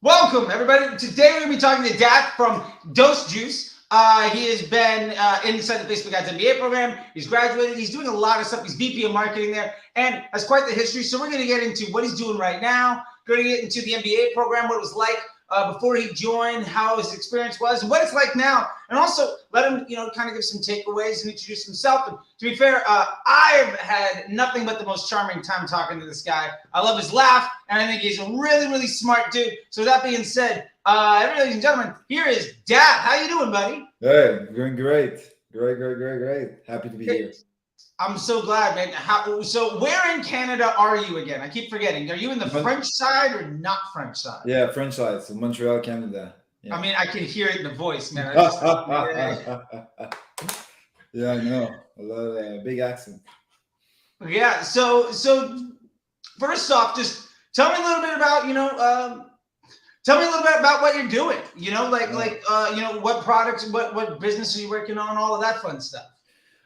Welcome, everybody. Today we're going to be talking to Daath from Dose Juice. He has been inside the Facebook Ads MBA program. He's graduated. He's doing a lot of stuff. He's VP of marketing there and has quite the history. So we're going to get into what he's doing right now. Going to get into the MBA program, what it was like before he joined, how his experience was, and what it's like now. And also let him, kind of give some takeaways and introduce himself. And to be fair, I've had nothing but the most charming time talking to this guy. I love his laugh, and I think he's a really, really smart dude. So with that being said, ladies and gentlemen, here is Daath. How you doing, buddy? Hey, doing great. Great. Happy to be here. I'm so glad, man. So where in Canada are you again? I keep forgetting. Are you in the French side or not French side? Yeah, French side. So Montreal, Canada. Yeah. I mean, I can hear it in the voice, man. Yeah, I know. A lot of big accent. Yeah. So first off, just tell me a little bit about, tell me a little bit about what you're doing. What products, what business are you working on, all of that fun stuff.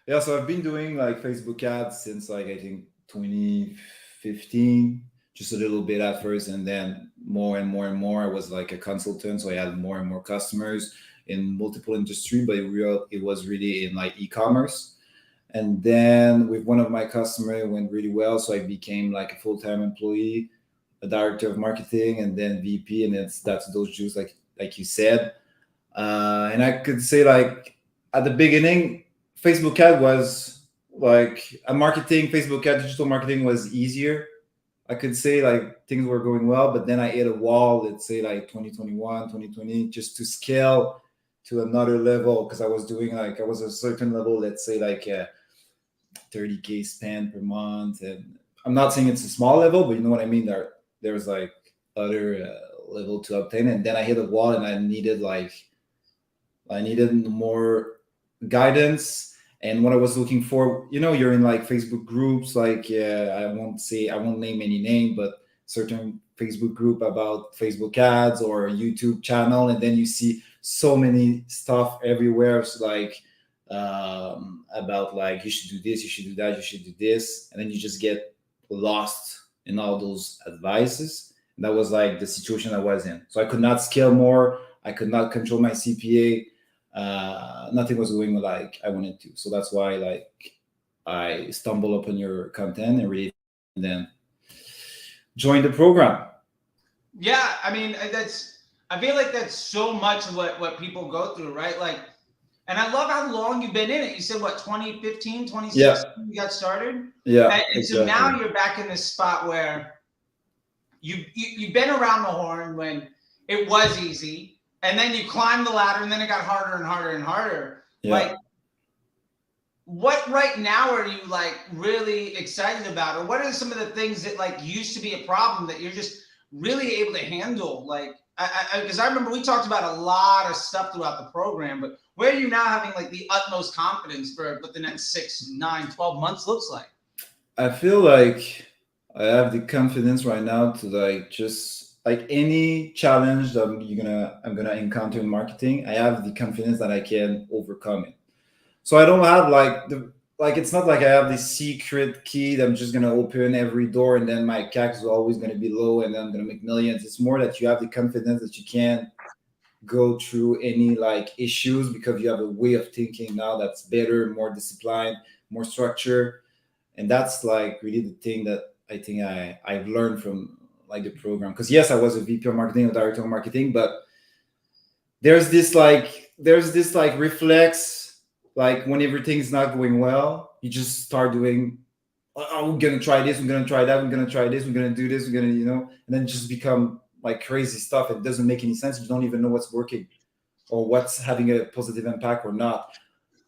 Yeah, so I've been doing like Facebook ads since I think 2015, just a little bit at first, and then more and more. I was like a consultant, so I had more and more customers in multiple industry, but it was really in like e-commerce. And then with one of my customers, it went really well, so I became like a full-time employee, a director of marketing, and then VP, and that's Dose Juice, like you said. And I could say like at the beginning, Facebook ad was like a marketing. Facebook ad, digital marketing was easier. I could say like things were going well, but then I hit a wall, let's say like 2021, 2020, just to scale to another level, because I was a certain level, let's say like 30K spend per month. And I'm not saying it's a small level, but you know what I mean? There's like other level to obtain. And then I hit a wall and I needed more guidance. And what I was looking for, you're in like Facebook groups, like I won't name any name, but certain Facebook group about Facebook ads or YouTube channel, and then you see so many stuff everywhere. It's like about like you should do this, you should do that, you should do this, and then you just get lost in all those advices. And that was like the situation I was in. So I could not scale more. I could not control my CPA. Nothing was going like I wanted to. So that's why like I stumbled upon your content and then joined the program. Yeah, I mean, I feel like that's so much what people go through, right? Like, and I love how long you've been in it. You said what, 2015, 2016 you got started? Yeah. And exactly. So now you're back in this spot where you've been around the horn when it was easy. And then you climbed the ladder, and then it got harder and harder and harder. Yeah. Like, what right now are you like really excited about, or what are some of the things that like used to be a problem that you're just really able to handle? Like, because I remember we talked about a lot of stuff throughout the program, but where are you now having like the utmost confidence for what the next 6, 9, 12 months looks like? I feel like I have the confidence right now to like just. Like any challenge that I'm gonna encounter in marketing, I have the confidence that I can overcome it. So I don't have it's not like I have this secret key that I'm just gonna open every door and then my CAC is always gonna be low and then I'm gonna make millions. It's more that you have the confidence that you can go through any like issues because you have a way of thinking now that's better, more disciplined, more structure, and that's like really the thing that I think I've learned from like the program. Because yes, I was a VP of marketing, a director of marketing, but there's this reflex, like when everything's not going well, you just start doing, oh, we're gonna try this, we're gonna try that, we're gonna try this, we're gonna do this, we're gonna, and then just become like crazy stuff. It doesn't make any sense. You don't even know what's working or what's having a positive impact or not.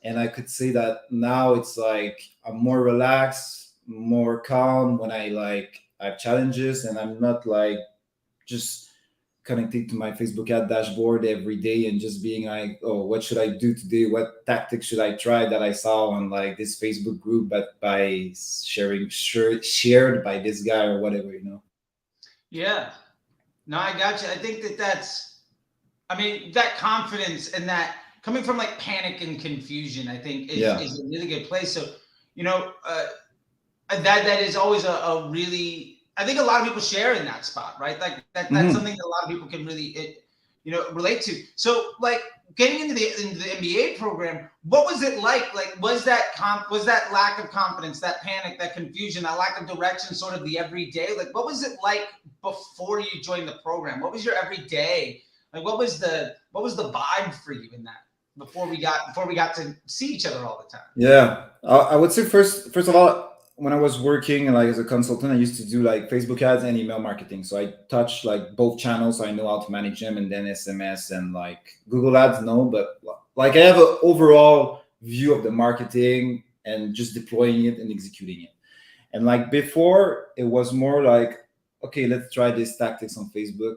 And I could say that now it's like I'm more relaxed, more calm when I have challenges, and I'm not like just connecting to my Facebook ad dashboard every day and just being like, oh, what should I do today? What tactics should I try that I saw on like this Facebook group, but by shared by this guy or whatever, Yeah, no, I got you. I think that confidence and that coming from like panic and confusion, I think is a really good place. So, that is always a really I think a lot of people share in that spot, right? Like that's Mhm. something that a lot of people can really, relate to. So like getting into the MBA program, what was it like? Like was that lack of confidence, that panic, that confusion, that lack of direction, sort of the everyday? Like what was it like before you joined the program? What was your everyday? Like what was the vibe for you in that before we got to see each other all the time? Yeah, I would say first of all, when I was working like as a consultant, I used to do like Facebook ads and email marketing. So I touch like both channels, so I know how to manage them, and then SMS and like Google Ads. No, but like I have an overall view of the marketing and just deploying it and executing it. And like before, it was more like, okay, let's try this tactics on Facebook.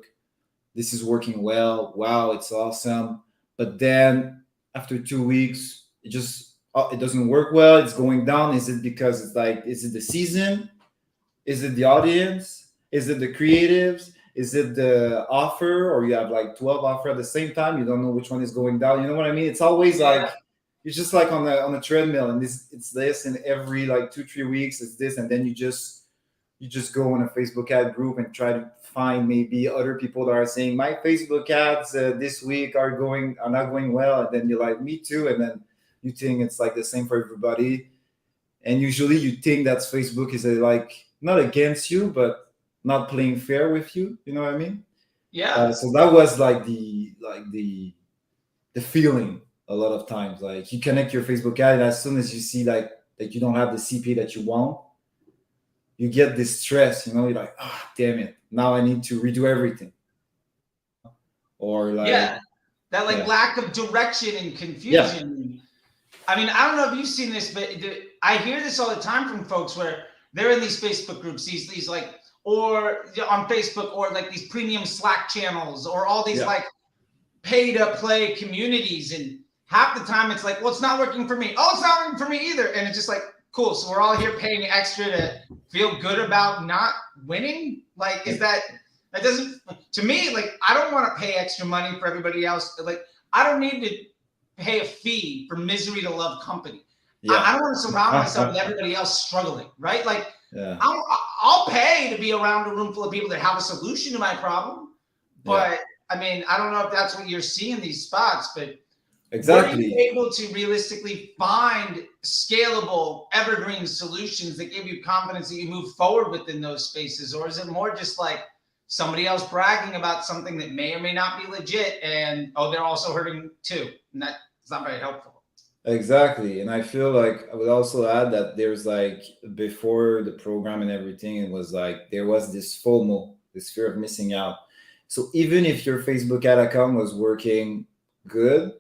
This is working well. Wow, it's awesome. But then after 2 weeks, it doesn't work well. It's going down. Is it because it's like, is it the season? Is it the audience? Is it the creatives? Is it the offer? Or you have like 12 offer at the same time? You don't know which one is going down. You know what I mean? It's always like Yeah, it's just like on a treadmill, and it's this, and every like 2 3 weeks it's this, and then you just go on a Facebook ad group and try to find maybe other people that are saying my Facebook ads this week are not going well, and then you're like me too, and then you think it's like the same for everybody, and usually you think that Facebook is like not against you, but not playing fair with you. You know what I mean? yeah, So that was like the feeling a lot of times. Like you connect your Facebook ad, and as soon as you see like that you don't have the CPA that you want, you get this stress, you're like, ah, damn it, now I need to redo everything. Or like, yeah. That like yeah, lack of direction and yeah, confusion. I mean, I don't know if you've seen this, but I hear this all the time from folks where they're in these Facebook groups, these like, or on Facebook, or like these premium Slack channels, or all these yeah, like pay to play communities, and half the time it's like, well, it's not working for me. Oh, it's not working for me either, and it's just like, cool. So we're all here paying extra to feel good about not winning. Like, is that doesn't to me like I don't want to pay extra money for everybody else. Like, I don't need to pay a fee for misery to love company. I yeah, don't want to surround myself with everybody else struggling, right? Like, yeah, I'll pay to be around a room full of people that have a solution to my problem. yeah, But I mean, I don't know if that's what you're seeing in these spots, but were you exactly. able to realistically find scalable, evergreen solutions that give you confidence that you move forward within those spaces? Or is it more just like somebody else bragging about something that may or may not be legit, and oh, they're also hurting too? And that's not very helpful. Exactly. And I feel like I would also add that there's like before the program and everything, it was like there was this FOMO, this fear of missing out. So even if your Facebook ad account was working good,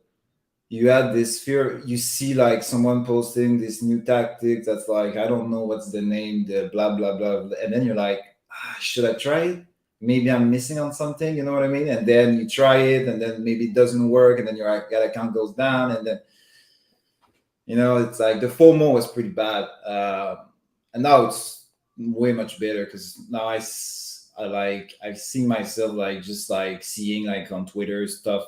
you had this fear. You see like someone posting this new tactic that's like, I don't know what's the name, the blah blah blah, and then you're like, ah, should I try it? Maybe I'm missing on something, you know what I mean? And then you try it, and then maybe it doesn't work, and then your ad account goes down, and then it's like the FOMO was pretty bad, and now it's way much better because now I've seen myself like just like seeing like on Twitter stuff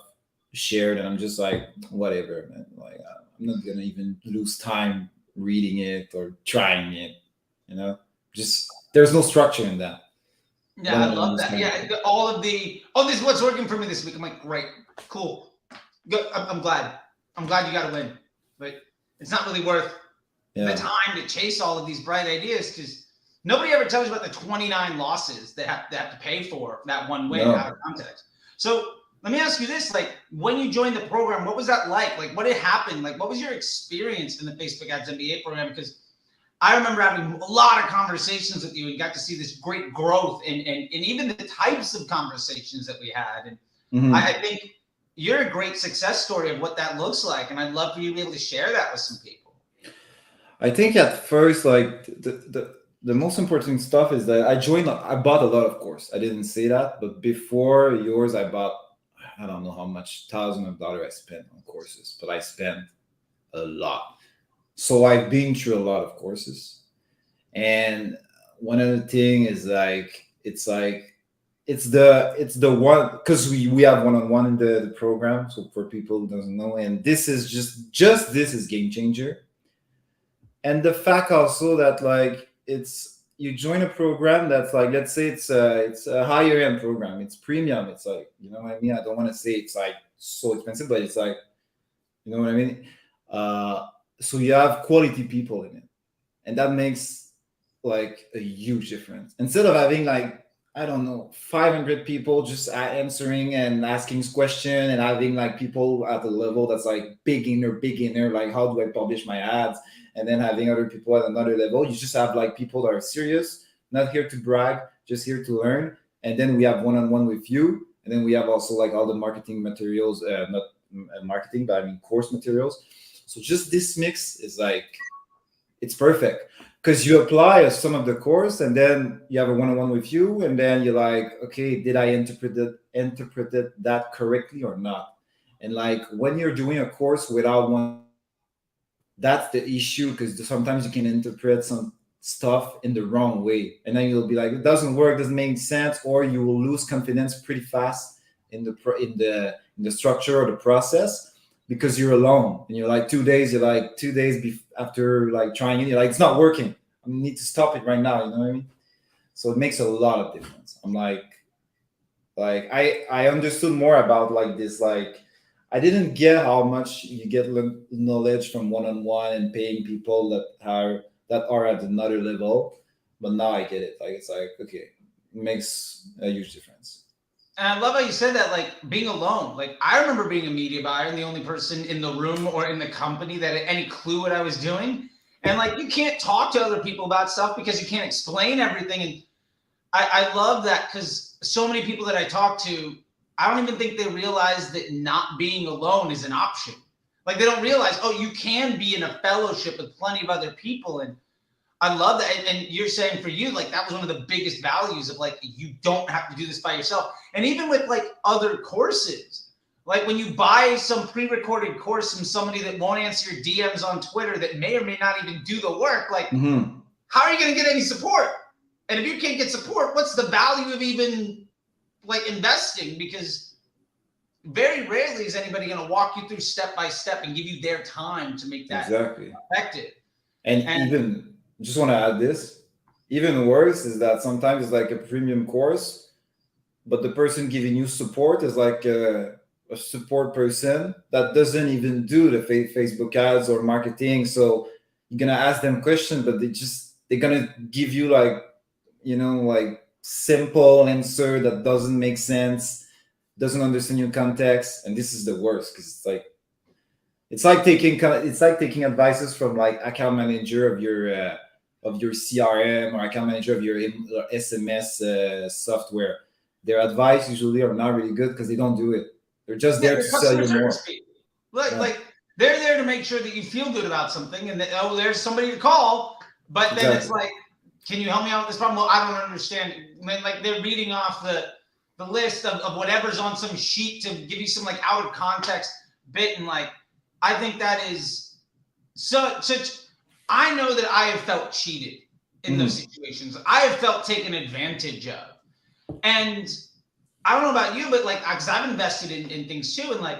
shared, and I'm just like, whatever, man. Like I'm not gonna even lose time reading it or trying it. Just there's no structure in that. I Yeah, don't I want to love lose that. time. Yeah, all of the this is what's working for me this week. I'm like, great, cool, good. I'm glad. I'm glad you got a win, but it's not really worth the Yeah, time to chase all of these bright ideas because nobody ever tells you about the 29 losses they have to pay for that one win out no, of context. So let me ask you this: like, when you joined the program, what was that like? Like, what had happened? Like, what was your experience in the Facebook Ads MBA program? Because I remember having a lot of conversations with you and got to see this great growth and even the types of conversations that we had. And I hmm think you're a great success story of what that looks like. And I'd love for you to be able to share that with some people. I think at first, like the most important stuff is that I bought a lot of course. I didn't say that, but before yours, I bought, I don't know how much thousands of dollars I spent on courses, but I spent a lot. So I've been through a lot of courses, and one of the thing is like it's the one because we have one-on-one in the program. So for people who doesn't know, and this is just this is game changer, and the fact also that like you join a program that's like, let's say it's a higher end program, it's premium, it's like, you know what I mean? I don't want to say it's like so expensive, but it's like, you know what I mean? So you have quality people in it, and that makes like a huge difference. Instead of having like, I don't know, 500 people just answering and asking question, and having like people at the level that's like beginner, like how do I publish my ads, and then having other people at another level. You just have like people that are serious, not here to brag, just here to learn. And then we have one-on-one with you, and then we have also like all the marketing materials, not marketing, but I mean course materials. So just this mix is like, it's perfect, because you apply some of the course, and then you have a one-on-one with you, and then you're like, okay, did I interpret that correctly or not? And like when you're doing a course without one, that's the issue, because sometimes you can interpret some stuff in the wrong way, and then you'll be like, it doesn't work, doesn't make sense, or you will lose confidence pretty fast in the structure or the process, because you're alone, and you're like 2 days, after like trying it, you're like, it's not working, I need to stop it right now, you know what I mean? So it makes a lot of difference. I'm like I understood more about like this, like I didn't get how much you get knowledge from one-on-one and paying people that are at another level, but now I get it. Like it's like, okay, it makes a huge difference. And I love how you said that, like being alone. Like I remember being a media buyer and the only person in the room or in the company that had any clue what I was doing. And like you can't talk to other people about stuff because you can't explain everything. And I love that, because so many people that I talk to, I don't even think they realize that not being alone is an option. Like they don't realize, oh, you can be in a fellowship with plenty of other people. And I love that. And you're saying for you, like that was one of the biggest values of like, you don't have to do this by yourself. And even with like other courses, like when you buy some pre-recorded course from somebody that won't answer your DMs on Twitter, that may or may not even do the work, like how are you going to get any support? And if you can't get support, what's the value of even like investing? Because very rarely is anybody going to walk you through step by step and give you their time to make that exactly effective. And even just want to add this, even worse is that sometimes it's like a premium course, but the person giving you support is like a support person that doesn't even do the Facebook ads or marketing. So you're gonna ask them questions, but they're gonna give you like, you know, like simple answer that doesn't make sense, doesn't understand your context, and this is the worst, because it's like taking advices from like account manager of your CRM or account manager of your SMS software. Their advice usually are not really good because they don't do it. They're just there to sell you more. Like they're there to make sure that you feel good about something, and that, oh, there's somebody to call. But then it's like, can you help me out with this problem? Well, I don't understand. Like they're reading off the list of whatever's on some sheet to give you some like out of context bit, and like I think that is such. I know that I have felt cheated in those situations. I have felt taken advantage of. And I don't know about you, but like, because I've invested in things too. And like,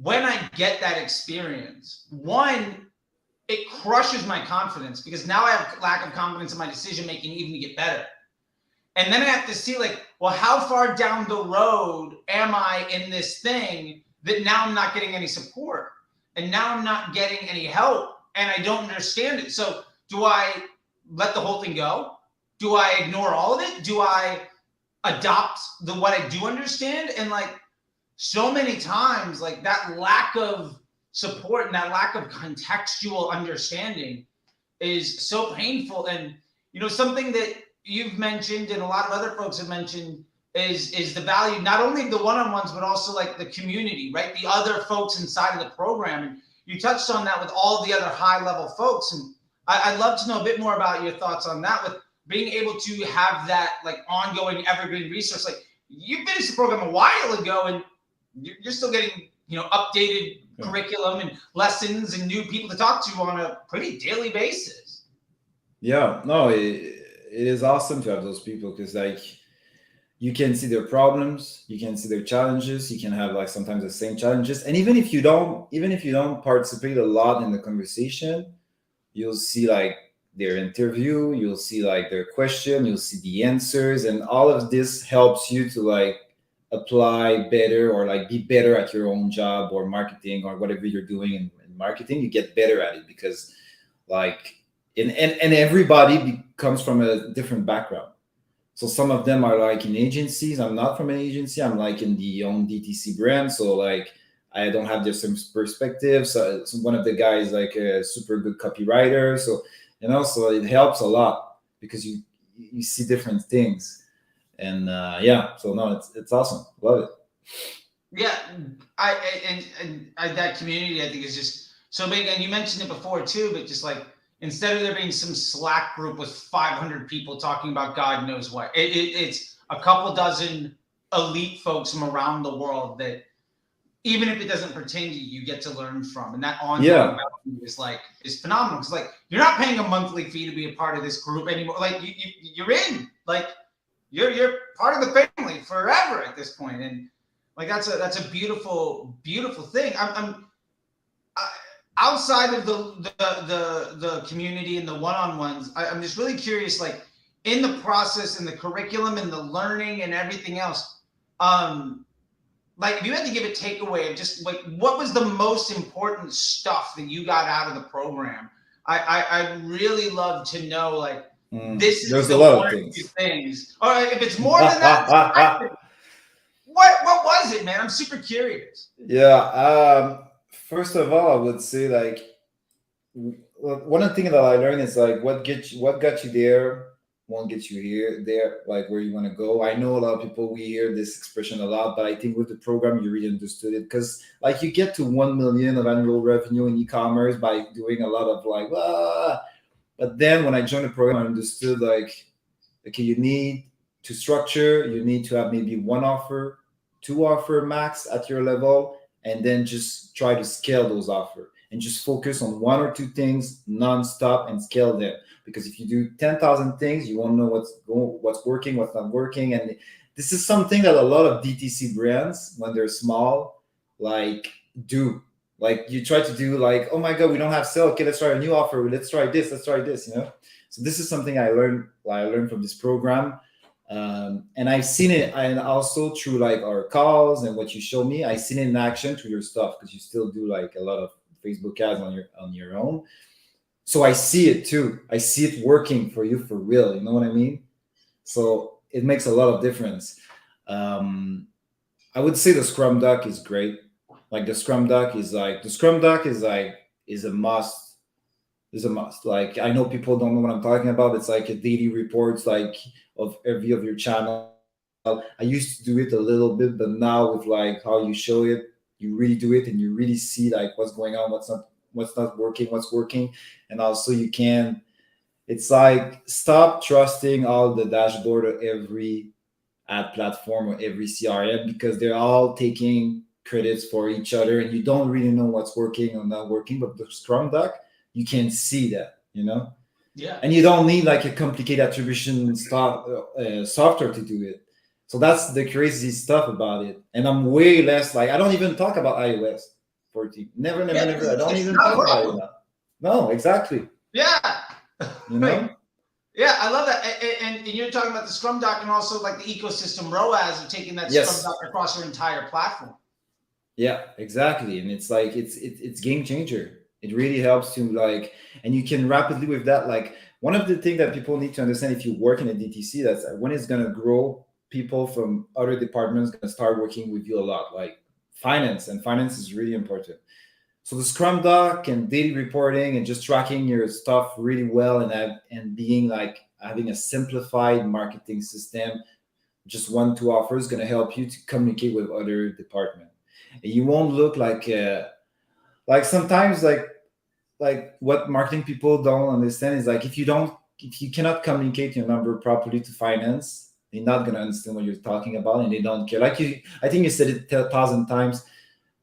when I get that experience, one, it crushes my confidence, because now I have lack of confidence in my decision making even to get better. And then I have to see like, well, how far down the road am I in this thing that now I'm not getting any support, and now I'm not getting any help, and I don't understand it. So do I let the whole thing go? Do I ignore all of it? Do I adopt what I do understand? And like so many times, like that lack of support and that lack of contextual understanding is so painful. And, you know, something that you've mentioned and a lot of other folks have mentioned is the value, not only the one-on-ones, but also like the community, right? The other folks inside of the program. And you touched on that with all the other high-level folks. And I'd love to know a bit more about your thoughts on that, with being able to have that like ongoing evergreen resource. Like you finished the program a while ago, and you're still getting, you know, updated curriculum and lessons and new people to talk to on a pretty daily basis. Yeah, no, it is awesome to have those people, because like you can see their problems, you can see their challenges, you can have like sometimes the same challenges, and even if you don't participate a lot in the conversation, you'll see like their interview, you'll see like their question, you'll see the answers, and all of this helps you to like apply better or like be better at your own job or marketing or whatever you're doing in marketing. You get better at it because like and everybody comes from a different background. So some of them are like in agencies. I'm not from an agency. I'm like in the own DTC brand. So like I don't have the same perspective. So one of the guys like a super good copywriter. So so it helps a lot because you see different things. And yeah, so no, it's awesome. Love it. Yeah, that community I think is just so big, and you mentioned it before too, but just like instead of there being some Slack group with 500 people talking about God knows what, it's a couple dozen elite folks from around the world that even if it doesn't pertain to you, you get to learn from, and that ongoing value is phenomenal. Because like you're not paying a monthly fee to be a part of this group anymore. Like you're in, like you're part of the family forever at this point, and like that's a beautiful thing. I'm outside of the community and the one-on-ones. I'm just really curious, like in the process and the curriculum and the learning and everything else. Like if you had to give a takeaway of just like what was the most important stuff that you got out of the program, I'd really love to know. Like this is a lot of things. Or if it's more than that. What was it, man? I'm super curious. Yeah. First of all, I would say like one of the things that I learned is like what got you there won't get you there, like where you want to go. I know a lot of people, we hear this expression a lot, but I think with the program you really understood it because like you get to 1 million of annual revenue in e-commerce by doing a lot of like but then when I joined the program, I understood like okay, you need to structure, you need to have maybe one offer, two offer max at your level, and then just try to scale those offers and just focus on one or two things nonstop and scale them. Because if you do 10,000 things, you won't know what's working, what's not working. And this is something that a lot of DTC brands, when they're small, like do. Like you try to do like, oh my God, we don't have sale. Okay, let's try a new offer. Let's try this. So this is something I learned from this program. And I've seen it, and also through like our calls and what you show me, I've seen it in action through your stuff because you still do like a lot of Facebook ads on your own. So I see it too. I see it working for you for real. You know what I mean? So it makes a lot of difference. I would say the Scrum Doc is great. Like the Scrum Doc is a must. Is a must. Like I know people don't know what I'm talking about. It's like a daily reports like of every of your channel. I used to do it a little bit, but now with like how you show it, you really do it and you really see like what's going on, what's not working, what's working. And also you can, it's like stop trusting all the dashboard of every ad platform or every CRM because they're all taking credits for each other and you don't really know what's working or not working. But the Scrum Doc, you can see that, Yeah. And you don't need like a complicated attribution software to do it. So that's the crazy stuff about it. And I'm way less like, I don't even talk about iOS 14. Never. I don't even talk about it now. No, exactly. Yeah. Yeah, I love that. And you're talking about the Scrum Doc and also like the ecosystem ROAS of taking that Scrum Doc across your entire platform. Yeah, exactly. And it's like, it's game changer. It really helps to like, and you can rapidly with that. Like one of the things that people need to understand if you work in a DTC, that's when it's going to grow, people from other departments going to start working with you a lot, like finance, and finance is really important. So the Scrum Doc and daily reporting and just tracking your stuff really well and being like having a simplified marketing system, just 1-2 offers, going to help you to communicate with other departments. And you won't look like sometimes like what marketing people don't understand is like if you cannot communicate your number properly to finance, they're not going to understand what you're talking about and they don't care. I think you said it 1,000 times.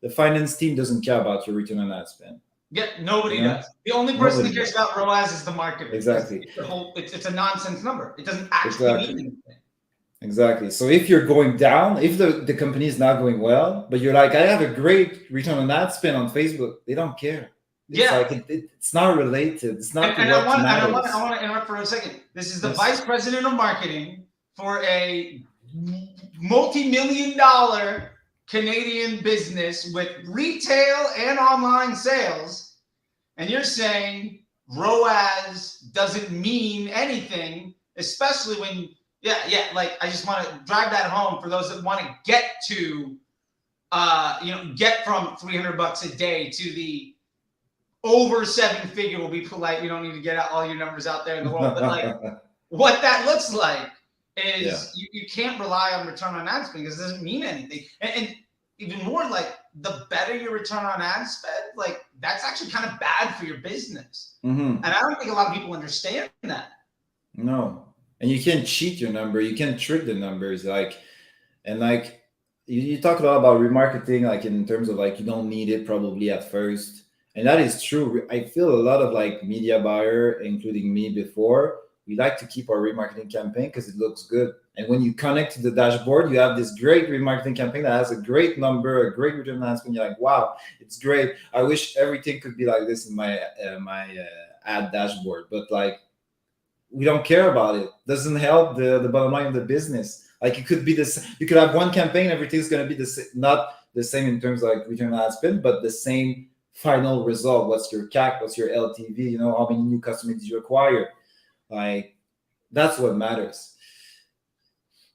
The finance team doesn't care about your return on ad spend. Yeah, nobody does. The only person that cares about ROAS is the marketer. Exactly. It's a nonsense number. It doesn't actually mean anything. Exactly. So if you're going down, if the company is not going well, but you're like, I have a great return on ad spend on Facebook, they don't care. It's Yeah. like it's not related. It's not And what I matters. want to interrupt for a second. This is the Yes. vice president of marketing for a multi-million-dollar Canadian business with retail and online sales, and you're saying ROAS doesn't mean anything, especially when, like, I just want to drive that home for those that want to get to, get from $300 a day to the over 7-figure. Will be polite. You don't need to get all your numbers out there in the world, but like what that looks like is you can't rely on return on ad spend because it doesn't mean anything. And even more, like, the better your return on ad spend, like, that's actually kind of bad for your business. And I don't think a lot of people understand that. No, and you can't cheat your number. You can't trick the numbers. You talk a lot about remarketing, like in terms of like you don't need it probably at first, and that is true. I feel a lot of like media buyer, including me before, we like to keep our remarketing campaign because it looks good. And when you connect to the dashboard, you have this great remarketing campaign that has a great number, a great return on ad spend. You're like, wow, it's great. I wish everything could be like this in my ad dashboard, but like we don't care about it. Doesn't help the bottom line of the business. Like it could be this, you could have one campaign, everything's going to be not the same in terms of like return on ad spend, but the same final result. What's your CAC? What's your LTV? How many new customers did you acquire? Like that's what matters.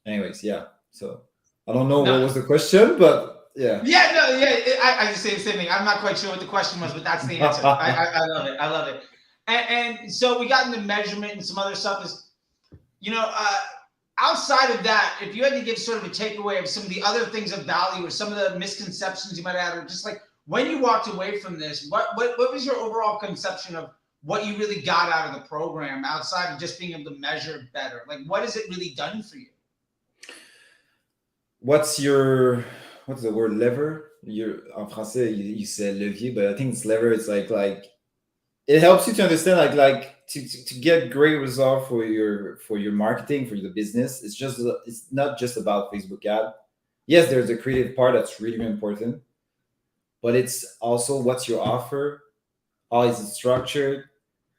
Anyways, yeah. So I don't know what was the question, but yeah. I just say the same thing. I'm not quite sure what the question was, but that's the answer. I love it. I love it. And so we got into measurement and some other stuff. Is outside of that, if you had to give sort of a takeaway of some of the other things of value or some of the misconceptions you might have, or just like when you walked away from this, what was your overall conception of what you really got out of the program outside of just being able to measure better? Like, what has it really done for you? What's the word lever? En français, you said levier, but I think it's lever. It's like it helps you to understand like to get great result for your marketing, for the business. It's not just about Facebook ad. Yes, there's a creative part that's really important, but it's also what's your offer, how is it structured,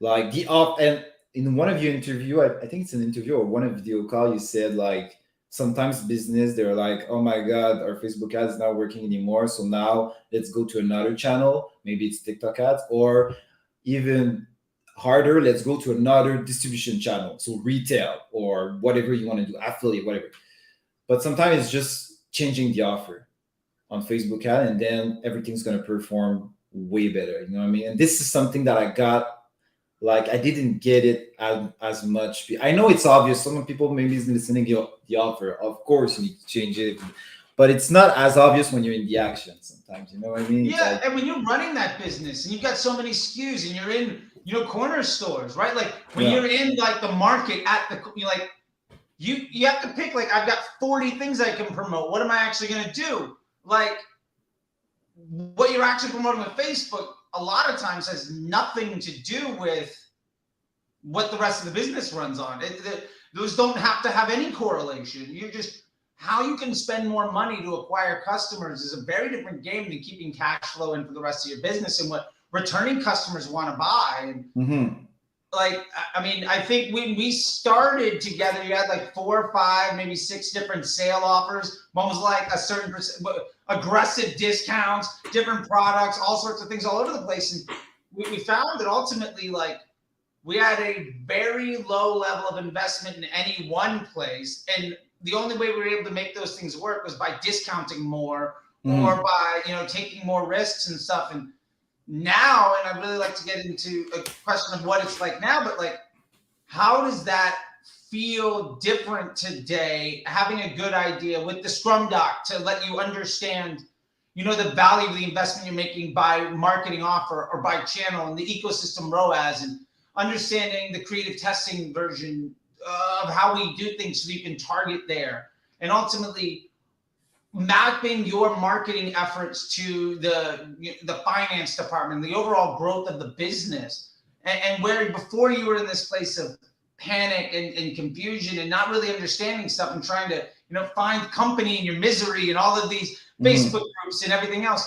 like and in one of your interview, I think it's an interview or one of video call, you said like sometimes business they're like, oh my god, our Facebook ads is not working anymore, so now let's go to another channel, maybe it's TikTok ads, or even harder, let's go to another distribution channel, so retail or whatever you want to do, affiliate, whatever. But sometimes it's just changing the offer on Facebook ad, and then everything's going to perform way better. You know what I mean? And this is something that I got, like I didn't get it as much. I know it's obvious. Some people maybe is listening to the offer. Of course, you need to change it, but it's not as obvious when you're in the action sometimes. You know what I mean? Yeah, and when you're running that business and you've got so many SKUs and you're in, corner stores, right? Like when you're in like the market at the, you have to pick, like, I've got 40 things I can promote. What am I actually going to do? Like what you're actually promoting with Facebook a lot of times has nothing to do with what the rest of the business runs on. Those don't have to have any correlation. You're just, how you can spend more money to acquire customers is a very different game than keeping cash flow in for the rest of your business and what returning customers want to buy. And like, I mean, I think when we started together, you had like 4 or 5, maybe 6 different sale offers. One was like a certain percent, aggressive discounts, different products, all sorts of things all over the place. And we found that ultimately, like, we had a very low level of investment in any one place. And the only way we were able to make those things work was by discounting more or by, taking more risks and stuff. And now, and I'd really like to get into a question of what it's like now, but like, how does that feel different today, having a good idea with the Scrum Doc to let you understand, the value of the investment you're making by marketing offer or by channel and the ecosystem ROAS, and understanding the creative testing version of how we do things so you can target there, and ultimately mapping your marketing efforts to the finance department, the overall growth of the business, and where before you were in this place of panic and confusion and not really understanding stuff and trying to find company in your misery and all of these Facebook groups and everything else,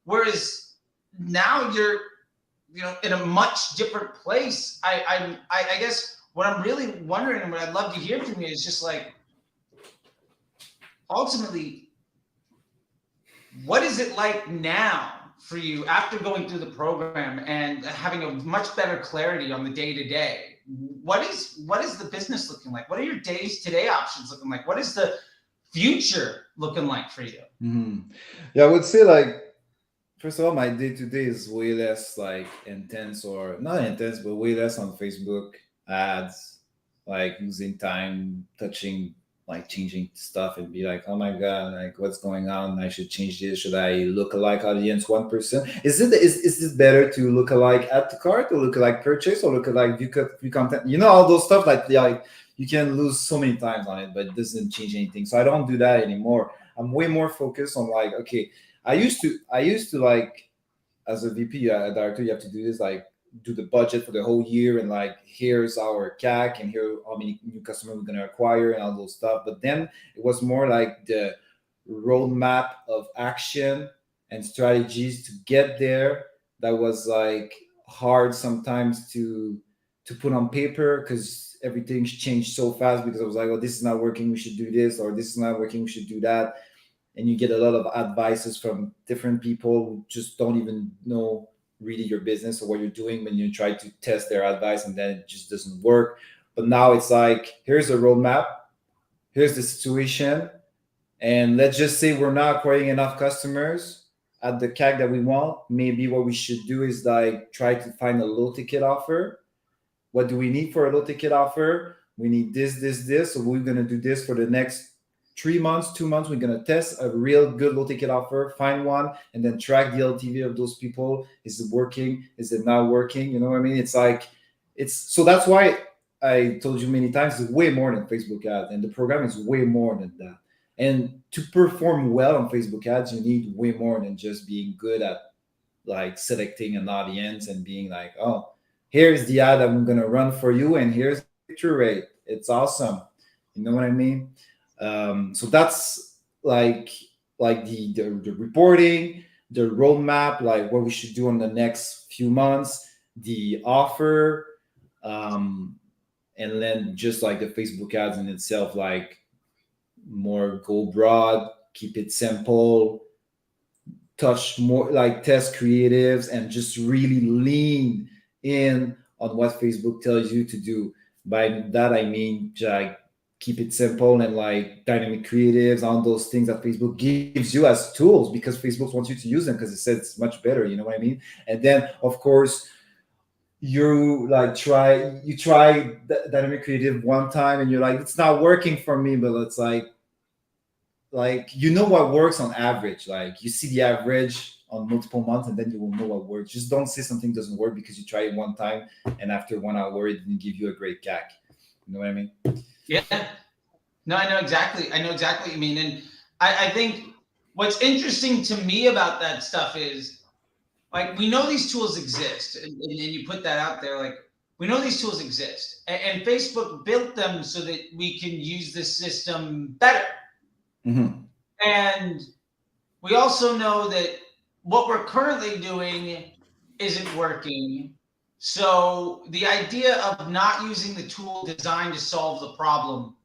whereas now you're in a much different place. I guess what I'm really wondering, and what I'd love to hear from you, is just like, ultimately, what is it like now for you after going through the program and having a much better clarity on the day-to-day? What is the business looking like? What are your days today options looking like? What is the future looking like for you? Mm-hmm. Yeah, I would say like, first of all, my day to day is way less like intense, or not intense, but way less on Facebook ads, like losing time touching, like changing stuff and be like, oh my god, like what's going on? I should change this. Should I look alike audience 1%? Is this better to look alike add to cart, or look alike purchase, or look alike view content? All those stuff like you can lose so many times on it, but it doesn't change anything. So I don't do that anymore. I'm way more focused on like, okay, I used to like, as a VP, a director, you have to do this, like do the budget for the whole year, and like here's our CAC, and here how many new customers we're gonna acquire and all those stuff. But then it was more like the roadmap of action and strategies to get there. That was like hard sometimes to put on paper, because everything's changed so fast, because I was like, oh, this is not working, we should do this, or this is not working, we should do that. And you get a lot of advices from different people who just don't even know really your business or what you're doing, when you try to test their advice and then it just doesn't work. But now it's like, here's a roadmap, here's the situation, and let's just say we're not acquiring enough customers at the CAC that we want. Maybe what we should do is like try to find a low ticket offer. What do we need for a low ticket offer? We need this. So we're gonna do this for the next 3 months, 2 months. We're gonna test a real good low ticket offer, find one, and then track the LTV of those people. Is it working? Is it not working? You know what I mean? It's like, so that's why I told you many times, it's way more than Facebook ads, and the program is way more than that. And to perform well on Facebook ads, you need way more than just being good at like selecting an audience and being like, oh, here's the ad I'm gonna run for you, and here's the click-through rate. It's awesome. You know what I mean? So that's like the reporting, the roadmap, like what we should do in the next few months, the offer, and then just like the Facebook ads in itself, like more go broad, keep it simple, touch more, like test creatives, and just really lean in on what Facebook tells you to do. By that I mean like keep it simple, and like dynamic creatives, all those things that Facebook gives you as tools, because Facebook wants you to use them because it says it's much better. You know what I mean? And then of course you like try dynamic creative one time and you're like, it's not working for me, but it's like what works on average. Like you see the average on multiple months, and then you will know what works. Just don't say something doesn't work because you try it one time and after 1 hour it didn't give you a great CAC. You know what I mean? Yeah. No, I know exactly what you mean. And I think what's interesting to me about that stuff is, like, we know these tools exist, and you put that out there, like, we know these tools exist, and Facebook built them so that we can use this system better. Mm-hmm. And we also know that what we're currently doing isn't working. So the idea of not using the tool designed to solve the problem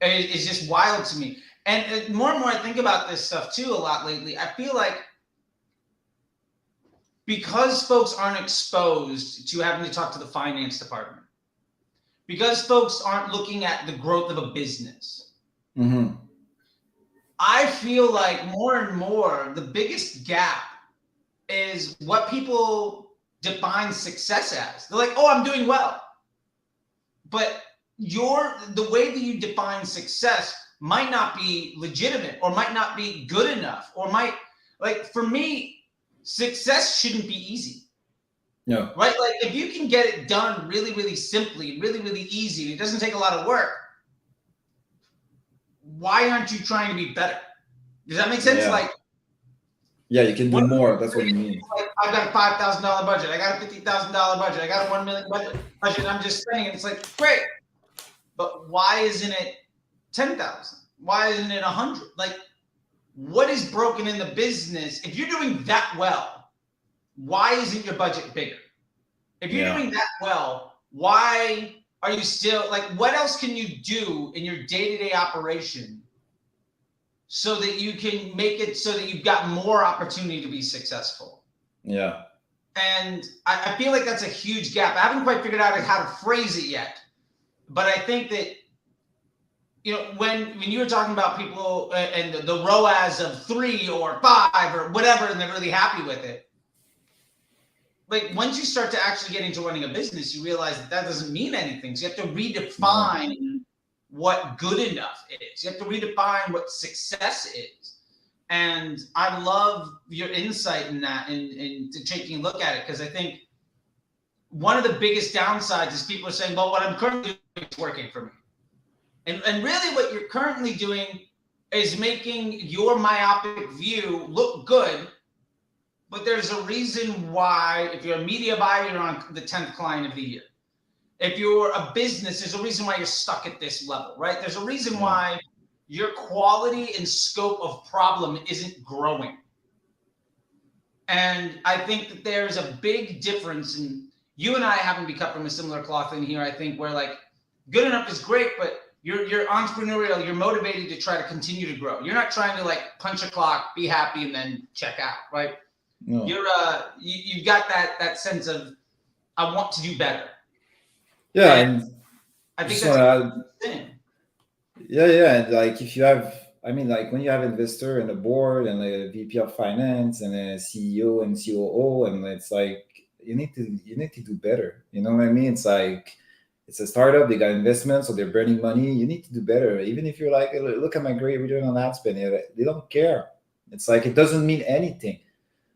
is just wild to me. And more and more I think about this stuff too a lot lately. I feel like because folks aren't exposed to having to talk to the finance department, because folks aren't looking at the growth of a business, Mm-hmm. I feel like more and more the biggest gap is what people define success as. They're like, oh, I'm doing well. But the way that you define success might not be legitimate, or might not be good enough, or might, like, for me, success shouldn't be easy. No. Right? Like, if you can get it done really, really simply, really, really easy, and it doesn't take a lot of work, why aren't you trying to be better? Does that make sense? Yeah. Like, yeah, you can do more. That's what you mean. Like, I've got a $5,000 budget. I got a $50,000 budget. I got a $1 million budget. I'm just spending it. It's like, great. But why isn't it 10,000? Why isn't it 100? Like, what is broken in the business? If you're doing that well, why isn't your budget bigger? If you're Yeah. doing that well, why are you still like, what else can you do in your day-to-day operation so that you can make it so that you've got more opportunity to be successful? Yeah. And I feel like that's a huge gap. I haven't quite figured out how to phrase it yet, but I think that, you know, when you were talking about people and the ROAS of 3 or 5 or whatever, and they're really happy with it. Like once you start to actually get into running a business, you realize that that doesn't mean anything. So you have to redefine what good enough is. You have to redefine what success is. And I love your insight in that and taking a look at it, because I think one of the biggest downsides is people are saying, well, what I'm currently doing is working for me. And really what you're currently doing is making your myopic view look good. But there's a reason why, if you're a media buyer, you're on the 10th client of the year. If you're a business, there's a reason why you're stuck at this level, right? There's a reason why your quality and scope of problem isn't growing. And I think that there's a big difference, and you and I happen to be cut from a similar cloth in here, I think, where like good enough is great, but you're entrepreneurial, you're motivated to try to continue to grow. You're not trying to like punch a clock, be happy, and then check out, right? No. You've got that sense of, I want to do better. Yeah, and I think just that's wanna a thing. yeah, and like if you have, I mean, like when you have investor and a board and a VP of finance and a CEO and COO, and it's like you need to do better. You know what I mean? It's like it's a startup, they got investment, so they're burning money. You need to do better. Even if you're like, look at my great return on ad spend, they don't care. It's like it doesn't mean anything.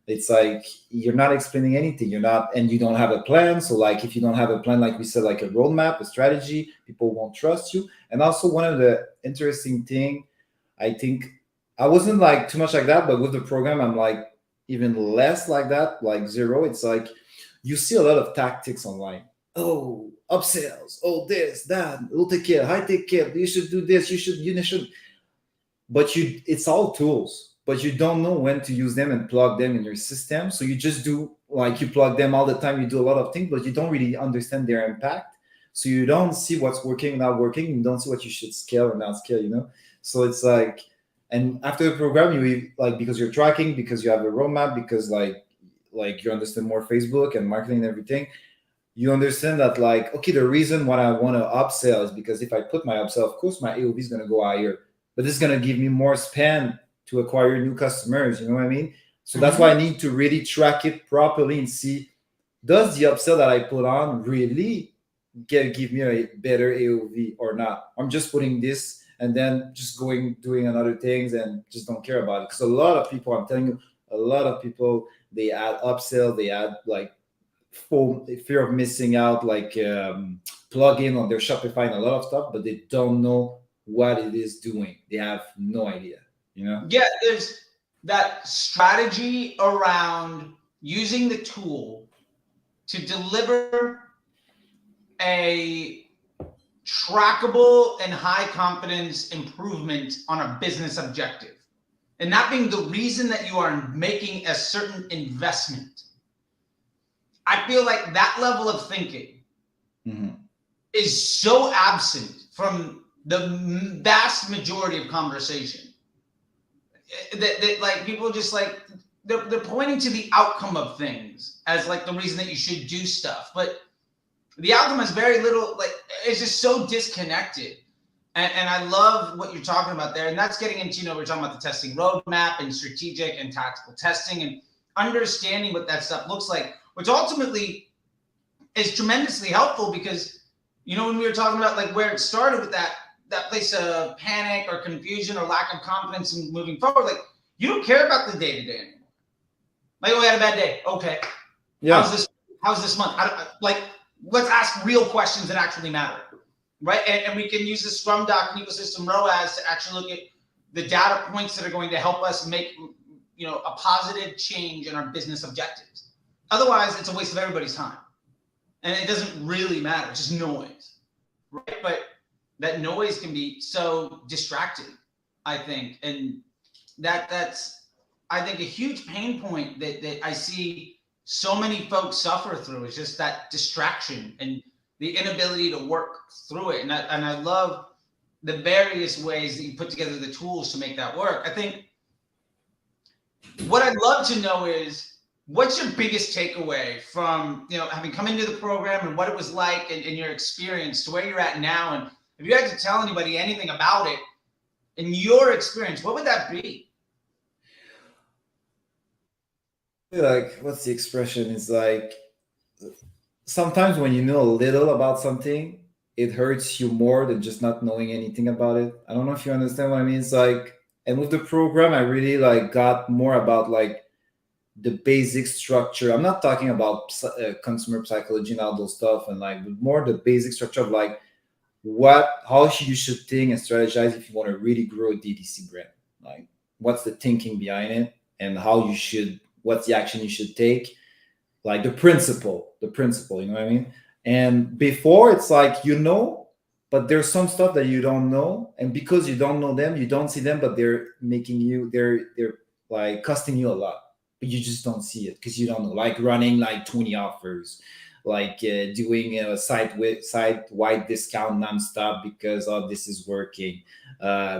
It's like you're not explaining anything. You're not, and you don't have a plan. So like if you don't have a plan, like we said, like a roadmap, a strategy, people won't trust you. And also one of the interesting thing, I think I wasn't like too much like that, but with the program, I'm like even less like that, like zero. It's like you see a lot of tactics online. Oh, upsells, oh this, that, low take care, high take care, you should do this, you should, but it's all tools, but you don't know when to use them and plug them in your system. So you just do like you plug them all the time, you do a lot of things, but you don't really understand their impact. So you don't see what's working, not working, you don't see what you should scale or not scale. So it's like, and after the program, you like, because you're tracking, because you have a roadmap, because like you understand more Facebook and marketing and everything, you understand that like, okay, the reason why I want to upsell is because if I put my upsell, of course my AOV is going to go higher, but this is going to give me more spend to acquire new customers. You know what I mean? So that's why I need to really track it properly and see, does the upsell that I put on really give me a better AOV or not? I'm just putting this and then just doing other things and just don't care about it. Because a lot of people, I'm telling you, a lot of people, they add upsell, they add like fear of missing out, like plugin on their Shopify and a lot of stuff, but they don't know what it is doing. They have no idea. Yeah, there's that strategy around using the tool to deliver a trackable and high confidence improvement on a business objective, and that being the reason that you are making a certain investment. I feel like that level of thinking is so absent from the vast majority of conversation that like people just like they're pointing to the outcome of things as like the reason that you should do stuff, but the outcome has very little, like it's just so disconnected. And I love what you're talking about there, and that's getting into, we're talking about the testing roadmap and strategic and tactical testing and understanding what that stuff looks like, which ultimately is tremendously helpful because, when we were talking about like where it started with that place of panic or confusion or lack of confidence in moving forward, like you don't care about the day-to-day anymore. Like, we had a bad day. Okay. Yeah. How's this month? Let's ask real questions that actually matter. Right. And we can use the Scrum Doc and ecosystem ROAS to actually look at the data points that are going to help us make, a positive change in our business objectives. Otherwise, it's a waste of everybody's time. And it doesn't really matter. It's just noise. Right. But that noise can be so distracting, I think. And that's, I think, a huge pain point that I see so many folks suffer through is just that distraction and the inability to work through it. And I love the various ways that you put together the tools to make that work. I think what I'd love to know is, what's your biggest takeaway from, having come into the program and what it was like and your experience to where you're at now? And if you had to tell anybody anything about it in your experience, what would that be? Like, what's the expression? It's like, sometimes when you know a little about something, it hurts you more than just not knowing anything about it. I don't know if you understand what I mean. It's like, and with the program, I really like got more about like the basic structure. I'm not talking about consumer psychology and all those stuff, and like more the basic structure of like how you should think and strategize if you want to really grow a DTC brand. Like, what's the thinking behind it, and what's the action you should take. Like the principle, you know what I mean? And before, it's like, but there's some stuff that you don't know, and because you don't know them, you don't see them, but they're like costing you a lot, but you just don't see it because you don't know. Like running like 20 offers, like doing a site-wide discount nonstop because this is working,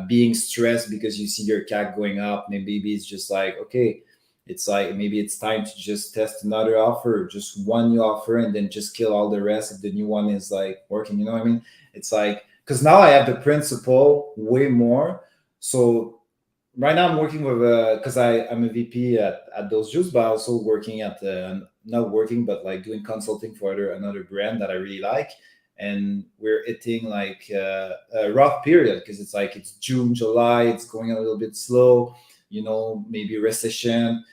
being stressed because you see your CAC going up. Maybe it's just like, okay, it's like maybe it's time to just test another offer, just one new offer, and then just kill all the rest if the new one is like working. You know what I mean? It's like, because now I have the principle way more. So right now I'm working with because I'm a VP at Those Juice, but also working at not working, but like doing consulting for another brand that I really like. And we're hitting like a rough period because it's June, July, it's going a little bit slow, maybe recession.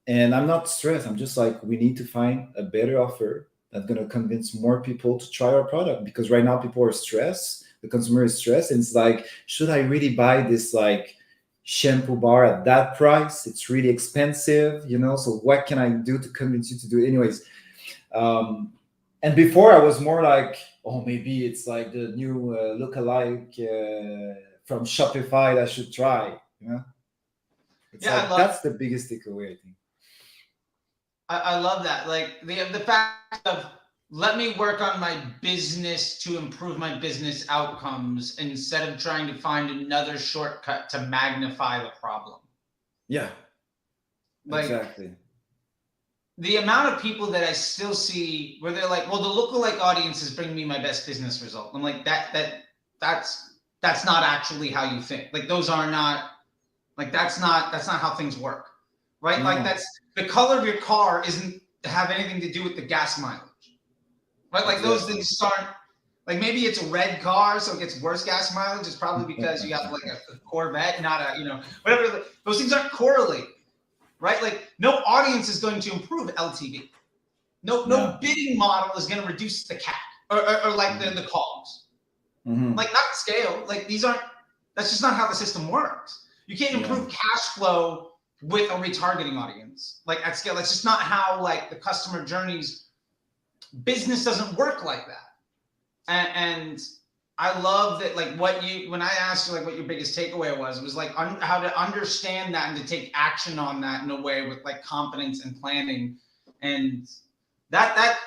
And I'm not stressed. I'm just like, we need to find a better offer that's going to convince more people to try our product, because right now people are stressed. The consumer is stressed, and it's like, should I really buy this like shampoo bar at that price? It's really expensive, so what can I do to convince you to do it anyways? And before I was more like, oh, maybe it's like the new lookalike from Shopify that I should try. It's that's the biggest takeaway, I think. I love that. Like the fact of, let me work on my business to improve my business outcomes instead of trying to find another shortcut to magnify the problem. Yeah, exactly. The amount of people that I still see where they're like, well, the lookalike audience is bringing me my best business result. I'm like, that's not actually how you think. Like, those are not, like, that's not how things work, right? No. Like, that's the color of your car isn't have anything to do with the gas mileage, right? Like, those things aren't, like, maybe it's a red car, so it gets worse gas mileage. It's probably because you have like a Corvette, not a, whatever. Those things aren't correlated, right? Like, no audience is going to improve LTV. No bidding model is going to reduce the CAC or like the COGS. Mm-hmm. Like, not scale. Like, that's just not how the system works. You can't improve cash flow with a retargeting audience, like, at scale. That's just not how, like, the customer journeys, business doesn't work like that. And I love that, like, when I asked you, like, what your biggest takeaway was like how to understand that and to take action on that in a way with, like, confidence and planning. And that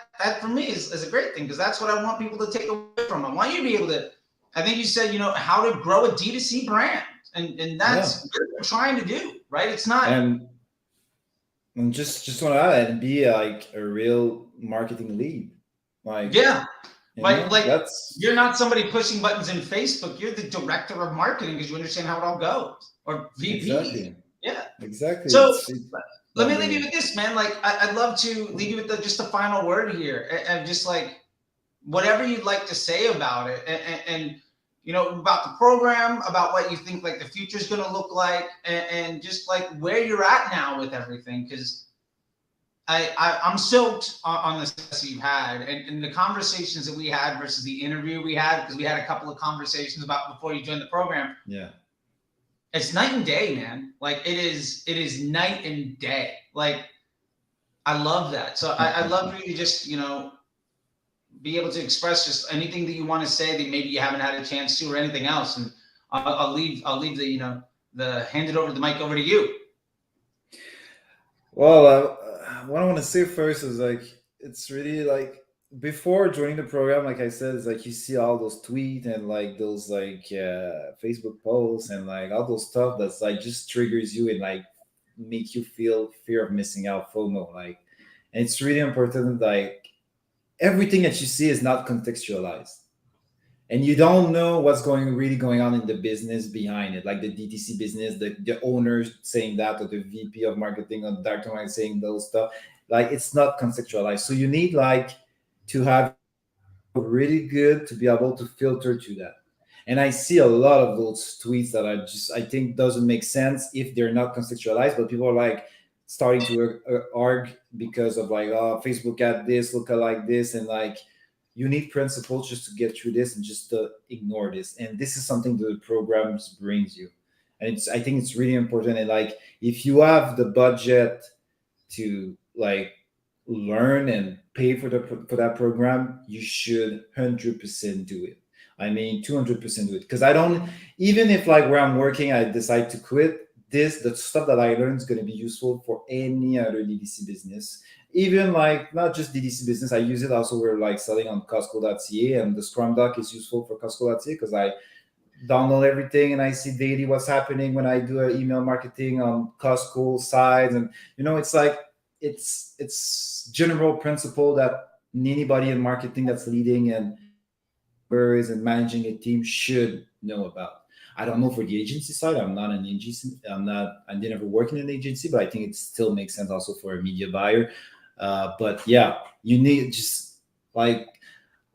for me is a great thing, because that's what I want people to take away from. I want you to be able to, I think you said, how to grow a DTC brand. And that's what we're trying to do, right? It's not. And just want to add, and be like a real marketing lead. Like, you're not somebody pushing buttons in Facebook. You're the director of marketing, because you understand how it all goes. Or VP. Exactly. Yeah. Exactly. So let me leave you with this, man. Like, I'd love to leave you with just the final word here, and just like whatever you'd like to say about it, and about the program, about what you think, like, the future is going to look like, and just like where you're at now with everything. Because I'm stoked on the success you've had, and the conversations that we had versus the interview we had, because we had a couple of conversations about before you joined the program. Yeah. It's night and day, man. Like, it is night and day. Like, I love that. So I love for you to just, be able to express just anything that you want to say that maybe you haven't had a chance to, or anything else. And I'll leave the hand it over the mic over to you. Well, what I want to say first is like it's really like before joining the program, like I said, it's like you see all those tweets and like those like Facebook posts and like all those stuff that's like just triggers you and like make you feel fear of missing out, FOMO. Like, and it's really important. Like everything that you see is not contextualized, and you don't know what's going on in the business behind it, like the DTC business, the owner saying that, or the VP of marketing or the director of marketing saying those stuff. Like it's not conceptualized, so you need like to have really good to be able to filter to that. And I see a lot of those tweets that I think doesn't make sense if they're not contextualized, but people are like starting to argue because of like, oh, Facebook ad this, look like this, and like you need principles just to get through this and just to ignore this. And this is something that the programs brings you. And I think it's really important. And like if you have the budget to like learn and pay for that program, you should 100% do it. I mean, 200% do it. Because I don't, even if like where I'm working, I decide to quit, the stuff that I learned is going to be useful for any other DDC business. Even like not just DDC business, I use it also. We're like selling on Costco.ca, and the Scrum Doc is useful for Costco.ca because I download everything and I see daily what's happening when I do email marketing on Costco sides. And it's like it's general principle that anybody in marketing that's leading and managing a team should know about. I don't know for the agency side. I'm not an agency. I didn't ever work in an agency, but I think it still makes sense also for a media buyer. But yeah, you need just like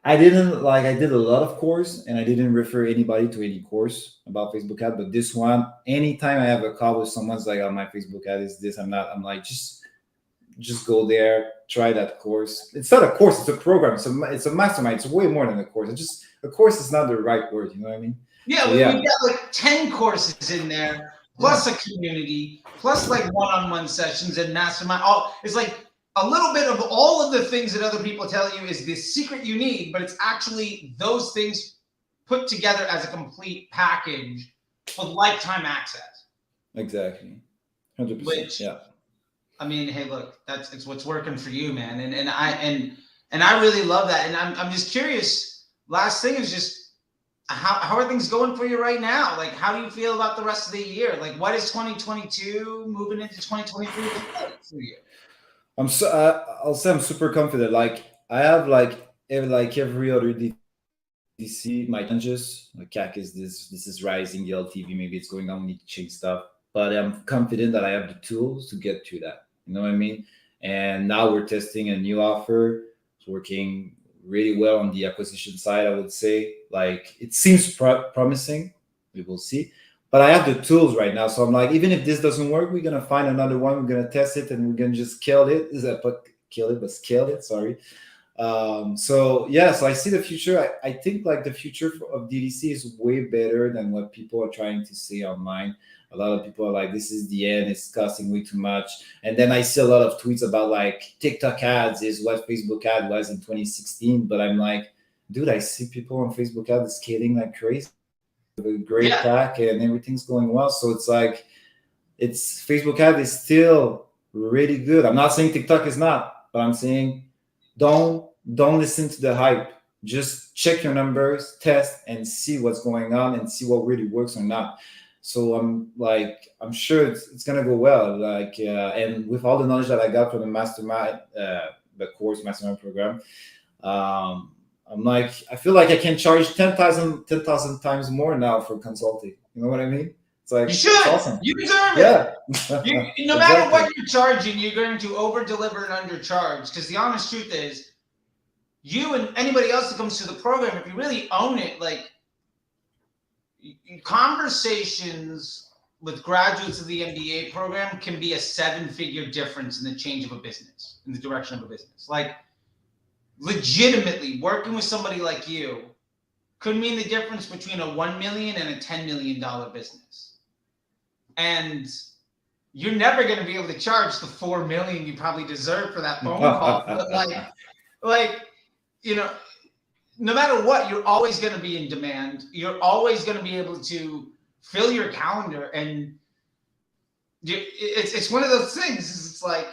I did a lot of course, and I didn't refer anybody to any course about Facebook ad. But this one, anytime I have a call with someone's like, "Oh, my Facebook ad is this," I'm like, just go there, try that course. It's not a course; it's a program. It's a mastermind. It's way more than a course. A course is not the right word. You know what I mean? Yeah, So, we've got like 10 courses in there, plus a community, plus like one-on-one sessions and mastermind. It's like a little bit of all of the things that other people tell you is the secret you need, but it's actually those things put together as a complete package with lifetime access. Exactly. 100%. Which, yeah. I mean, hey, look, it's what's working for you, man. And I really love that. And I'm just curious. Last thing is just how are things going for you right now? Like, how do you feel about the rest of the year? Like, what is 2022 moving into 2023 for you? I'll say I'm super confident. Like I have like every other DTC, my challenges. Like CAC is this is rising, the LTV maybe it's going down, we need to change stuff. But I'm confident that I have the tools to get through that. You know what I mean? And now we're testing a new offer. It's working really well on the acquisition side, I would say. Like it seems promising. We will see. But I have the tools right now. So I'm like, even if this doesn't work, we're going to find another one. We're going to test it and we're going to just scale it. Scale it. Sorry. So I see the future. I think like the future of DDC is way better than what people are trying to say online. A lot of people are like, this is the end. It's costing way too much. And then I see a lot of tweets about like TikTok ads is what Facebook ad was in 2016. But I'm like, dude, I see people on Facebook ads scaling like crazy. A great pack and everything's going well. So it's like, it's Facebook ad is still really good. I'm not saying TikTok is not, but I'm saying don't listen to the hype. Just check your numbers, test, and see what's going on and see what really works or not. So I'm sure it's gonna go well. Like and with all the knowledge that I got from the mastermind, the course mastermind program, I'm like, I feel like I can charge 10,000 times more now for consulting. You know what I mean? It's like, you should. Awesome. You deserve it. No matter what you're charging, you're going to over deliver and undercharge. Because the honest truth is, you and anybody else that comes to the program, if you really own it, like conversations with graduates of the MBA program can be a 7-figure difference in the change of a business, in the direction of a business. Like, legitimately working with somebody like you could mean the difference between a $1 million and a $10 million business. And you're never going to be able to charge the $4 million you probably deserve for that phone call. But no matter what, you're always going to be in demand. You're always going to be able to fill your calendar. And it's one of those things. It's like,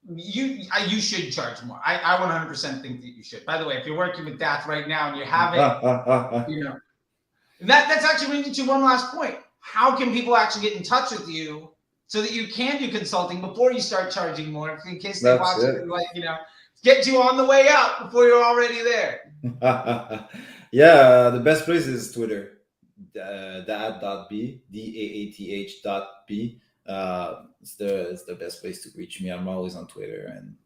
you should charge more. I 100% think that you should. By the way, if you're working with Daath right now and you haven't, you know, that's actually brings me to one last point. How can people actually get in touch with you so that you can do consulting before you start charging more? In case they watch it, like, you know, get you on the way up before you're already there. Yeah, the best place is Twitter. Daath.b, DAATH.b. It's the best place to reach me. I'm always on Twitter, and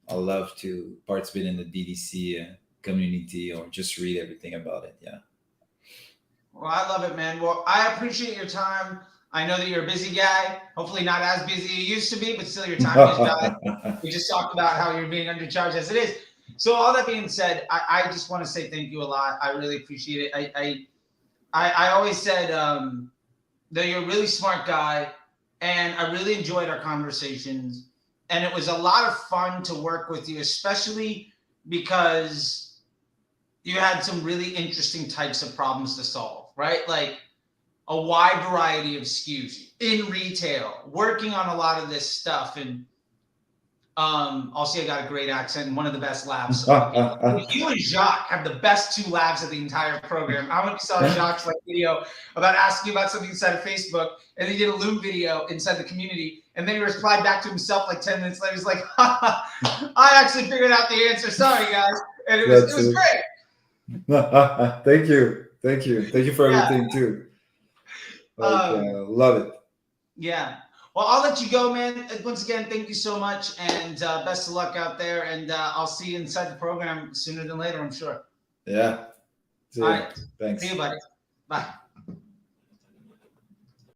I love to participate in the DTC community or just read everything about it. Yeah. Well, I love it, man. Well, I appreciate your time. I know that you're a busy guy. Hopefully not as busy as you used to be, but still your time is valuable. We just talked about how you're being undercharged as it is. So all that being said, I just want to say thank you a lot. I really appreciate it. I always said that you're a really smart guy, and I really enjoyed our conversations. And it was a lot of fun to work with you, especially because you had some really interesting types of problems to solve, right? Like a wide variety of SKUs in retail, working on a lot of this stuff. And also, I got a great accent and one of the best laughs. You and Jacques have the best two laughs of the entire program. I don't know if you saw Jacques' like video about asking about something inside of Facebook, and he did a Loom video inside the community, and then he replied back to himself like 10 minutes later. He's like, I actually figured out the answer. Sorry, guys. And it was great. Thank you for everything too. Love it. Yeah. Well, I'll let you go, man. Once again, thank you so much, and best of luck out there. And I'll see you inside the program sooner than later, I'm sure. Yeah. All right. Thanks. See you, buddy. Bye.